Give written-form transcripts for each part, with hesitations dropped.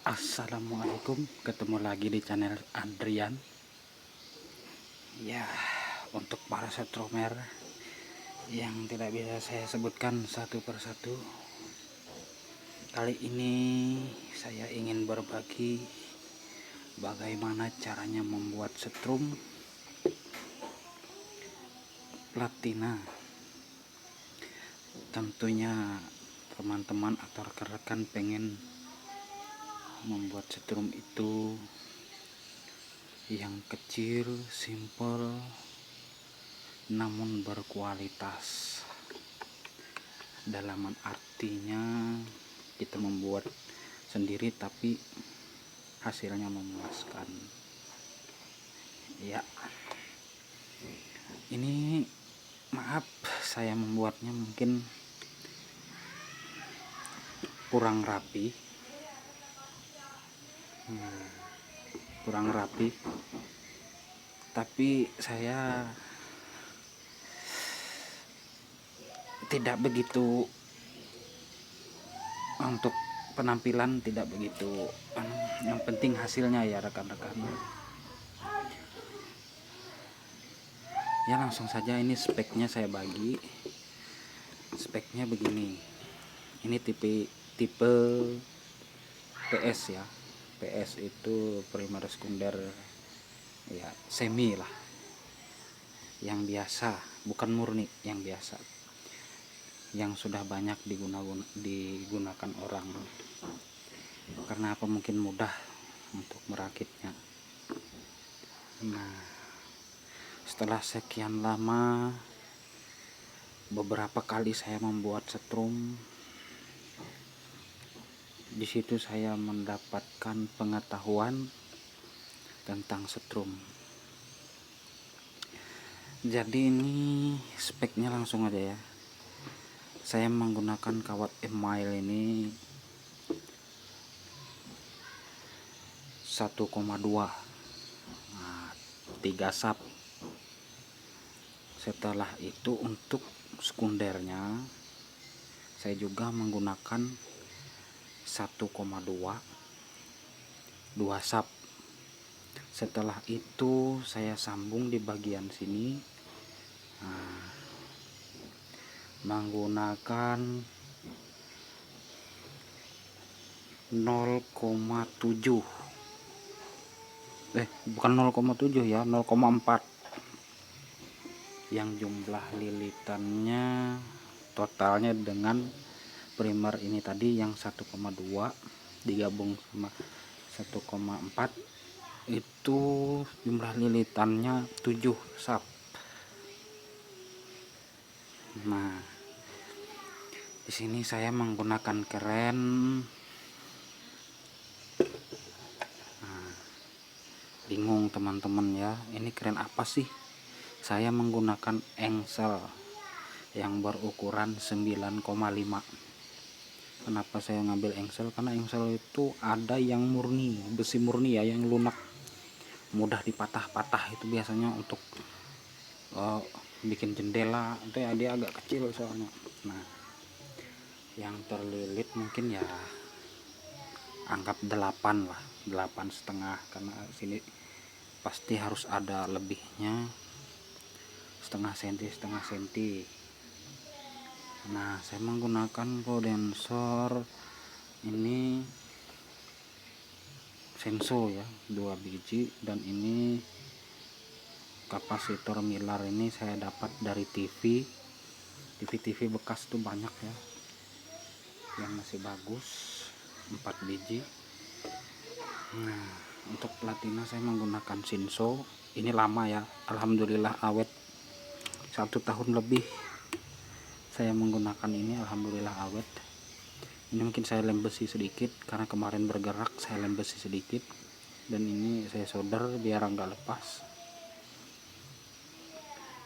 Assalamualaikum, ketemu lagi di channel Adrian. Ya, untuk para setromer yang tidak bisa saya sebutkan satu persatu, kali ini saya ingin berbagi bagaimana caranya membuat setrum platina. Tentunya teman-teman atau rekan-rekan pengen membuat setrum itu yang kecil, simple, namun berkualitas. Dalam artinya kita membuat sendiri tapi hasilnya memuaskan. Ya, ini maaf saya membuatnya mungkin kurang rapi. Kurang rapi, tapi saya tidak begitu, untuk penampilan tidak begitu, yang penting hasilnya ya rekan-rekan. Ya, langsung saja, ini speknya saya bagi. Speknya begini, ini tipe PS ya. PS itu primer sekunder ya, semi lah, yang biasa, bukan murni, yang biasa, yang sudah banyak digunakan orang. Karena apa? Mungkin mudah untuk merakitnya. Nah, setelah sekian lama, beberapa kali saya membuat setrum, di situ saya mendapatkan pengetahuan tentang setrum. Jadi ini speknya langsung aja ya. Saya menggunakan kawat email ini 1,2, 3 sap. Setelah itu untuk sekundernya saya juga menggunakan 1,2, 2 sap. Setelah itu saya sambung di bagian sini, menggunakan 0,7, bukan 0,7 ya, 0,4, yang jumlah lilitannya totalnya dengan primer ini tadi yang 1,2 digabung sama 1,4, itu jumlah lilitannya 7 sap. Nah, di sini saya menggunakan keren. Bingung teman-teman ya, ini keren apa sih? Saya menggunakan engsel yang berukuran 9,5. Kenapa saya ngambil engsel? Karena engsel itu ada yang murni, besi murni ya, yang lunak, mudah dipatah-patah. Itu biasanya untuk bikin jendela itu ya, dia agak kecil soalnya. Nah, yang terlilit mungkin ya anggap 8 lah, 8,5, karena sini pasti harus ada lebihnya, setengah senti. Nah, saya menggunakan kondensor ini Senso ya, 2 biji, dan ini kapasitor Milar ini saya dapat dari TV bekas tuh banyak ya, yang masih bagus, 4 biji. Nah, untuk platina saya menggunakan Senso, ini lama ya, alhamdulillah awet, 1 tahun lebih saya menggunakan ini, alhamdulillah awet. Ini mungkin saya lem besi sedikit karena kemarin bergerak, saya lem besi sedikit, dan ini saya solder biar enggak lepas.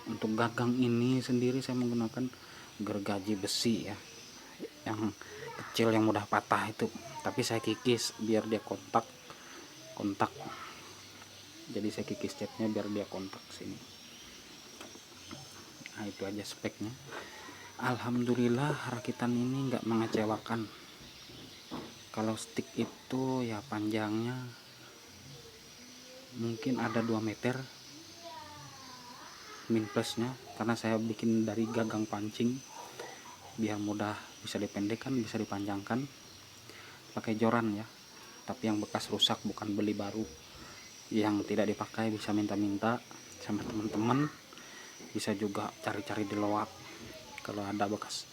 Untuk gagang ini sendiri saya menggunakan gergaji besi ya, yang kecil yang mudah patah itu, tapi saya kikis biar dia kontak. Jadi saya kikis catnya biar dia kontak sini. Nah, itu aja speknya. Alhamdulillah rakitan ini nggak mengecewakan. Kalau stick itu ya panjangnya mungkin ada 2 meter min plusnya, karena saya bikin dari gagang pancing biar mudah bisa dipendekkan, bisa dipanjangkan. Pakai joran ya, tapi yang bekas rusak, bukan beli baru. Yang tidak dipakai bisa minta-minta sama teman-teman, bisa juga cari-cari di loak kalau ada bekas.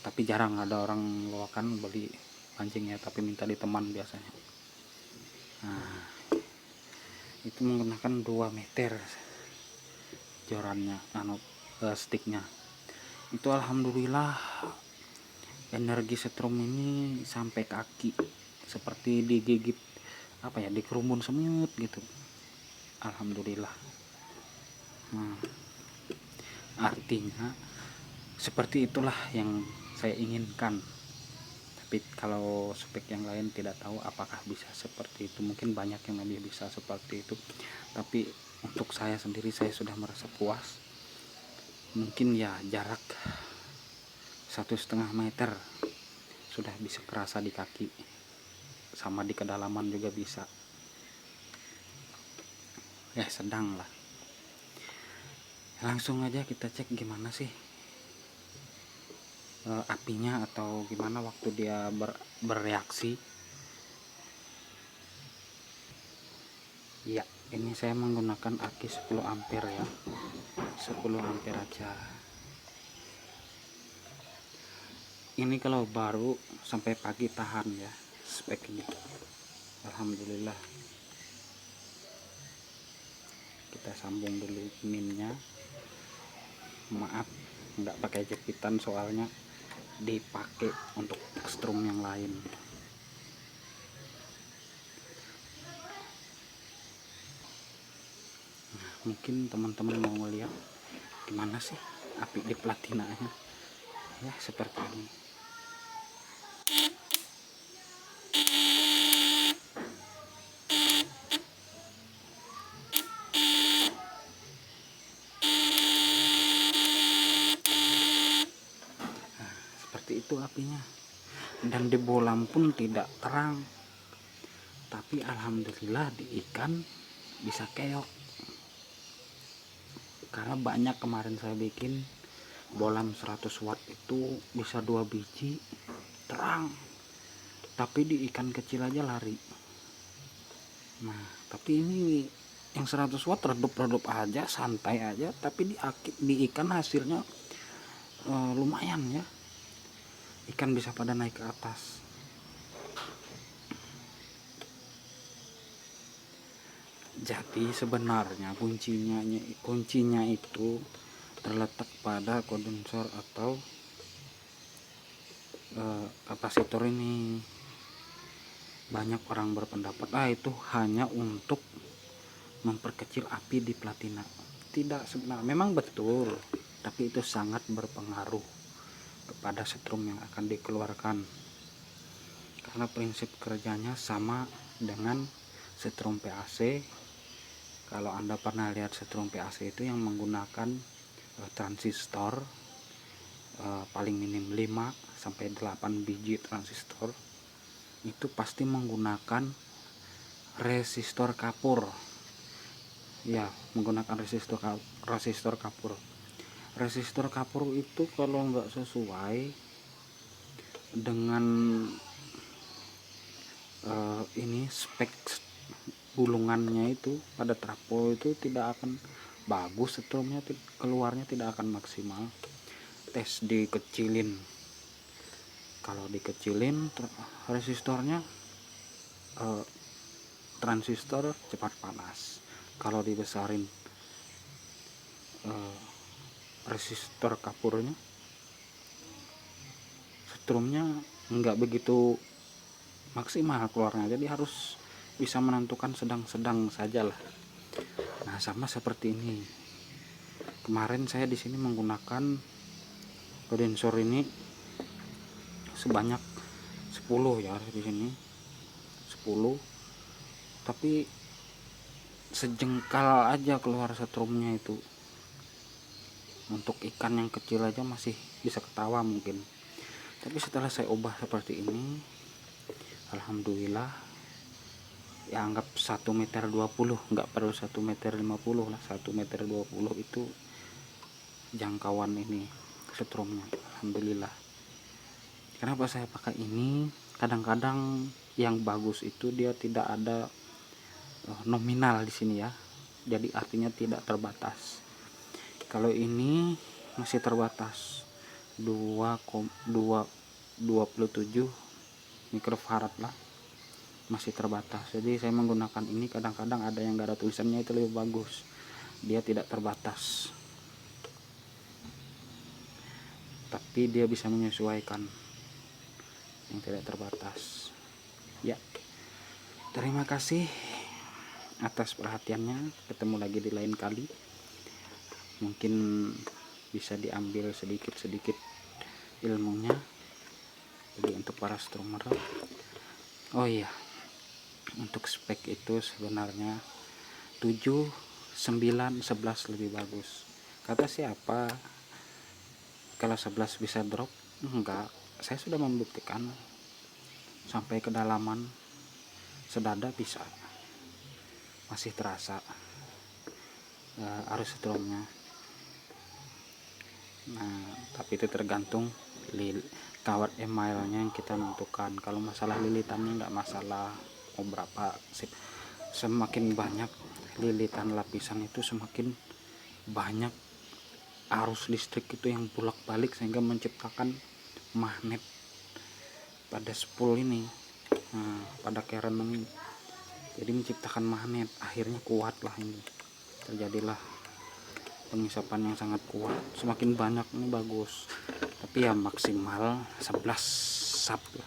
Tapi jarang ada orang loakan beli pancingnya, tapi minta di teman biasanya. Nah, itu menggunakan 2 meter jorannya, sticknya. Itu alhamdulillah energi setrum ini sampai kaki, seperti digigit dikerumun semut gitu. Alhamdulillah. Nah, artinya seperti itulah yang saya inginkan. Tapi kalau spek yang lain tidak tahu apakah bisa seperti itu, mungkin banyak yang lebih bisa seperti itu, tapi untuk saya sendiri saya sudah merasa puas. Mungkin ya jarak 1,5 meter sudah bisa kerasa di kaki, sama di kedalaman juga bisa. Ya sedang lah. Langsung aja kita cek gimana sih apinya, atau gimana waktu dia bereaksi. Ya, ini saya menggunakan aki 10 ampere ya, 10 ampere aja. Ini kalau baru sampai pagi tahan ya speknya. Alhamdulillah. Kita sambung dulu minnya. Maaf nggak pakai jepitan, soalnya dipakai untuk strum yang lain. Nah, mungkin teman-teman mau ngeliat gimana sih api di platinanya ya, seperti ini. Nah, seperti itu apinya, dan di bolam pun tidak terang, tapi alhamdulillah di ikan bisa keok. Karena banyak kemarin saya bikin bolam 100 watt itu bisa 2 biji terang, tapi di ikan kecil aja lari. Nah, tapi ini yang 100 watt redup-redup aja, santai aja, tapi di ikan hasilnya lumayan ya. Ikan bisa pada naik ke atas. Jadi sebenarnya kuncinya itu terletak pada kondensor atau kapasitor ini. Banyak orang berpendapat itu hanya untuk memperkecil api di platina. Tidak, sebenarnya memang betul, tapi itu sangat berpengaruh kepada setrum yang akan dikeluarkan, karena prinsip kerjanya sama dengan setrum PAC. Kalau Anda pernah lihat setrum PAC itu yang menggunakan transistor paling minim 5 sampai 8 biji transistor, itu pasti menggunakan resistor kapur ya, menggunakan resistor kapur. Resistor kapur itu kalau nggak sesuai dengan ini spek gulungannya itu pada trafo itu tidak akan bagus, setrumnya keluarnya tidak akan maksimal. Tes dikecilin, kalau dikecilin resistornya transistor cepat panas. Kalau dibesarin resistor kapurnya, setrumnya nggak begitu maksimal keluarnya, jadi harus bisa menentukan sedang-sedang saja lah. Nah, sama seperti ini. Kemarin saya di sini menggunakan kondensor ini sebanyak 10 ya, di sini 10, tapi sejengkal aja keluar setrumnya itu. Untuk ikan yang kecil aja masih bisa ketawa mungkin, tapi setelah saya ubah seperti ini, alhamdulillah. Ya anggap 1,20 meter, nggak perlu 1,50 meter lah, 1,20 meter itu jangkauan ini setrumnya, alhamdulillah. Kenapa saya pakai ini? Kadang-kadang yang bagus itu dia tidak ada nominal di sini ya, jadi artinya tidak terbatas. Kalau ini masih terbatas 2,27 mikrofarad lah, masih terbatas. Jadi saya menggunakan ini. Kadang-kadang ada yang gak ada tulisannya, itu lebih bagus, dia tidak terbatas, tapi dia bisa menyesuaikan yang tidak terbatas. Ya, terima kasih atas perhatiannya. Ketemu lagi di lain kali, mungkin bisa diambil sedikit-sedikit ilmunya jadi untuk para strummer. Oh iya, untuk spek itu sebenarnya 7, 9, 11 lebih bagus. Kata siapa kalau 11 bisa drop? Enggak, saya sudah membuktikan sampai kedalaman sedada bisa, masih terasa arus strumnya. Nah, tapi itu tergantung kawat emailnya yang kita tentukan. Kalau masalah lilitannya nggak masalah mau berapa sip. Semakin banyak lilitan lapisan itu semakin banyak arus listrik itu yang bolak-balik, sehingga menciptakan magnet pada spool ini, pada keren ini. Jadi menciptakan magnet, akhirnya kuat lah ini, terjadilah pengisapan yang sangat kuat. Semakin banyak ini bagus, tapi ya maksimal 11 sub lah.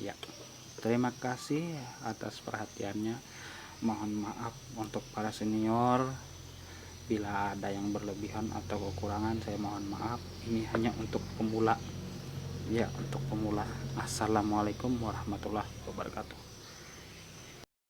Ya, terima kasih atas perhatiannya. Mohon maaf untuk para senior bila ada yang berlebihan atau kekurangan, saya mohon maaf. Ini hanya untuk pemula, ya, untuk pemula. Assalamualaikum warahmatullahi wabarakatuh.